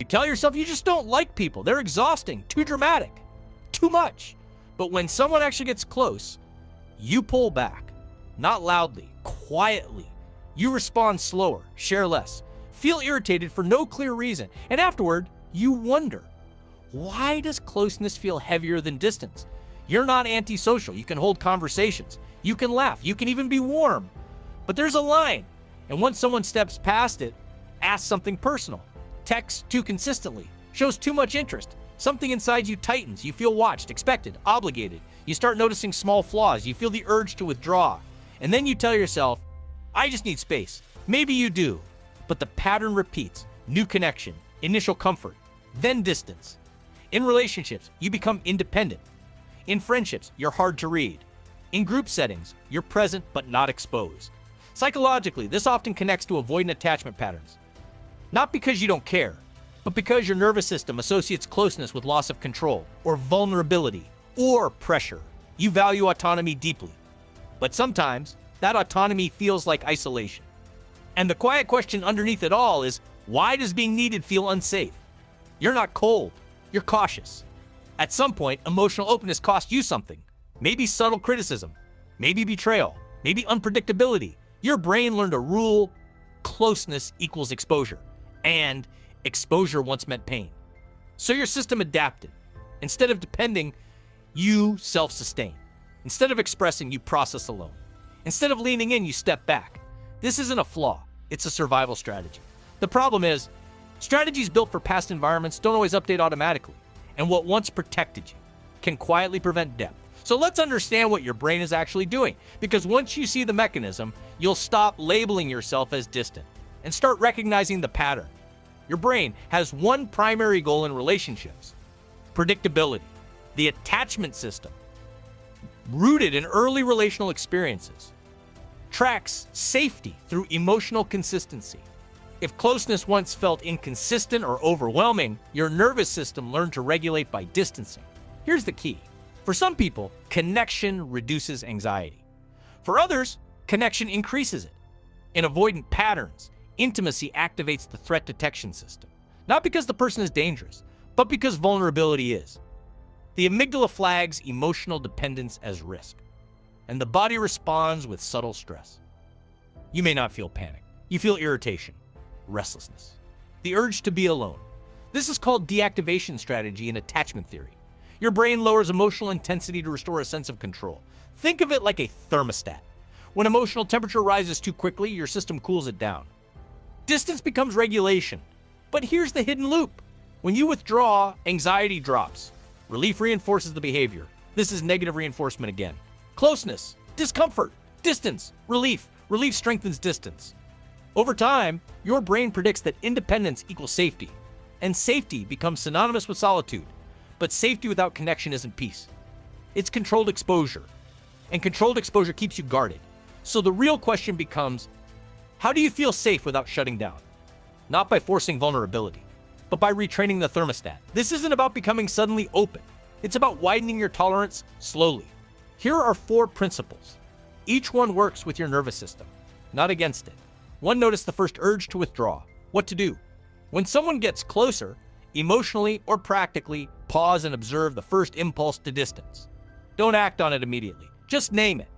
tell yourself you just don't like people. They're exhausting, too dramatic, too much. But when someone actually gets close, you pull back, not loudly, quietly. You respond slower, share less, feel irritated for no clear reason. And afterward, you wonder, why does closeness feel heavier than distance? You're not antisocial. You can hold conversations. You can laugh. You can even be warm. But there's a line. And once someone steps past it, asks something personal, texts too consistently, shows too much interest, something inside you tightens. You feel watched, expected, obligated. You start noticing small flaws. You feel the urge to withdraw. And then you tell yourself, I just need space. Maybe you do. But the pattern repeats. New connection, initial comfort, then distance. In relationships, you become independent. In friendships, you're hard to read. In group settings, you're present but not exposed. Psychologically, this often connects to avoidant attachment patterns. Not because you don't care, but because your nervous system associates closeness with loss of control, or vulnerability, or pressure. You value autonomy deeply. But sometimes, that autonomy feels like isolation. And the quiet question underneath it all is, why does being needed feel unsafe? You're not cold, you're cautious. At some point, emotional openness costs you something. Maybe subtle criticism, maybe betrayal, maybe unpredictability. Your brain learned a rule: closeness equals exposure. And exposure once meant pain. So your system adapted. Instead of depending, you self-sustain. Instead of expressing, you process alone. Instead of leaning in, you step back. This isn't a flaw, it's a survival strategy. The problem is, strategies built for past environments don't always update automatically. And what once protected you can quietly prevent depth. So let's understand what your brain is actually doing. Because once you see the mechanism, you'll stop labeling yourself as distant and start recognizing the pattern. Your brain has one primary goal in relationships: predictability. The attachment system, rooted in early relational experiences, tracks safety through emotional consistency. If closeness once felt inconsistent or overwhelming, your nervous system learned to regulate by distancing. Here's the key. For some people, connection reduces anxiety. For others, connection increases it. In avoidant patterns, intimacy activates the threat detection system. Not because the person is dangerous, but because vulnerability is. The amygdala flags emotional dependence as risk, and the body responds with subtle stress. You may not feel panic. You feel irritation, restlessness, the urge to be alone. This is called deactivation strategy in attachment theory. Your brain lowers emotional intensity to restore a sense of control. Think of it like a thermostat. When emotional temperature rises too quickly, your system cools it down. Distance becomes regulation. But here's the hidden loop. When you withdraw, anxiety drops. Relief reinforces the behavior. This is negative reinforcement again. Closeness, discomfort, distance, relief. Relief strengthens distance. Over time, your brain predicts that independence equals safety, and safety becomes synonymous with solitude. But safety without connection isn't peace. It's controlled exposure, and controlled exposure keeps you guarded. So the real question becomes, how do you feel safe without shutting down? Not by forcing vulnerability, but by retraining the thermostat. This isn't about becoming suddenly open. It's about widening your tolerance slowly. Here are 4 principles. Each one works with your nervous system, not against it. 1, notice the first urge to withdraw. What to do? When someone gets closer, emotionally or practically, pause and observe the first impulse to distance. Don't act on it immediately. Just name it.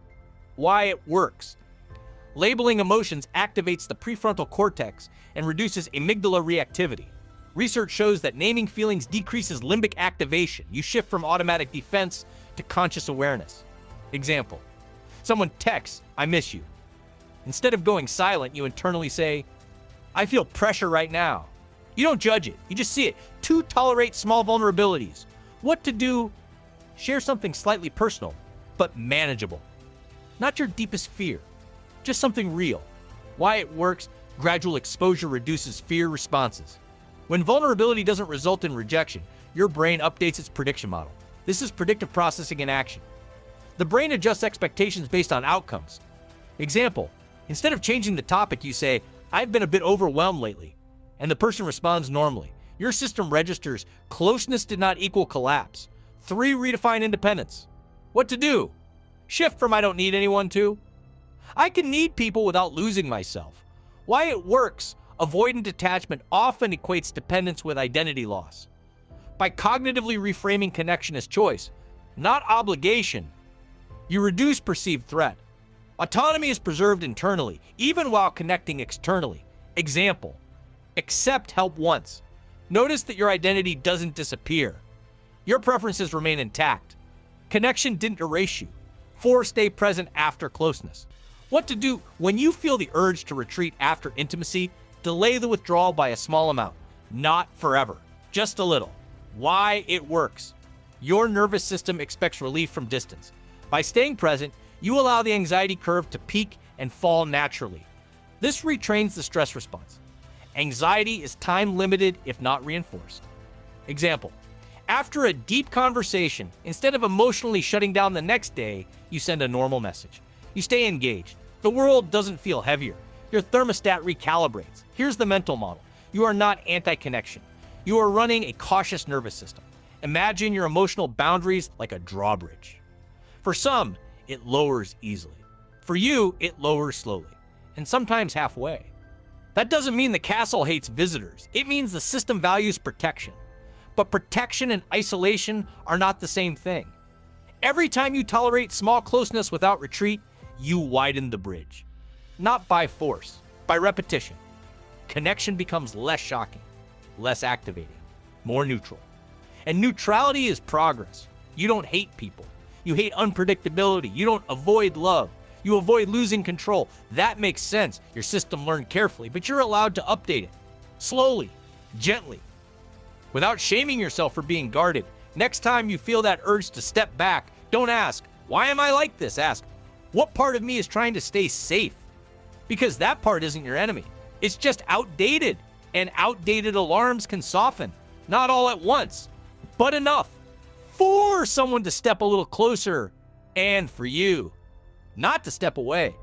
Why it works. Labeling emotions activates the prefrontal cortex and reduces amygdala reactivity. Research shows that naming feelings decreases limbic activation. You shift from automatic defense to conscious awareness. Example: someone texts, "I miss you." Instead of going silent, you internally say, "I feel pressure right now." You don't judge it, you just see it. 2, tolerate small vulnerabilities. What to do? Share something slightly personal, but manageable. Not your deepest fear, just something real. Why it works: gradual exposure reduces fear responses. When vulnerability doesn't result in rejection, your brain updates its prediction model. This is predictive processing in action. The brain adjusts expectations based on outcomes. Example: instead of changing the topic, you say, "I've been a bit overwhelmed lately," and the person responds normally. Your system registers closeness did not equal collapse. 3, redefine independence. What to do? Shift from "I don't need anyone" to "I can need people without losing myself." Why it works: Avoidant attachment often equates dependence with identity loss. By cognitively reframing connection as choice, not obligation, you reduce perceived threat. Autonomy is preserved internally, even while connecting externally. Example, accept help once. Notice that your identity doesn't disappear. Your preferences remain intact. Connection didn't erase you. 4, stay present after closeness. What to do when you feel the urge to retreat after intimacy? Delay the withdrawal by a small amount, not forever, just a little. Why it works. Your nervous system expects relief from distance. By staying present, you allow the anxiety curve to peak and fall naturally. This retrains the stress response. Anxiety is time-limited if not reinforced. Example, after a deep conversation, instead of emotionally shutting down the next day, you send a normal message. You stay engaged. The world doesn't feel heavier. Your thermostat recalibrates. Here's the mental model. You are not anti-connection. You are running a cautious nervous system. Imagine your emotional boundaries like a drawbridge. For some, it lowers easily. For you, it lowers slowly, and sometimes halfway. That doesn't mean the castle hates visitors. It means the system values protection. But protection and isolation are not the same thing. Every time you tolerate small closeness without retreat, you widen the bridge. Not by force, by repetition. Connection becomes less shocking, less activating, more neutral. And neutrality is progress. You don't hate people. You hate unpredictability. You don't avoid love. You avoid losing control. That makes sense. Your system learned carefully, but you're allowed to update it. Slowly, gently, without shaming yourself for being guarded. Next time you feel that urge to step back, don't ask, why am I like this? Ask, what part of me is trying to stay safe? Because that part isn't your enemy. It's just outdated, and outdated alarms can soften. Not all at once, but enough for someone to step a little closer, and for you not to step away.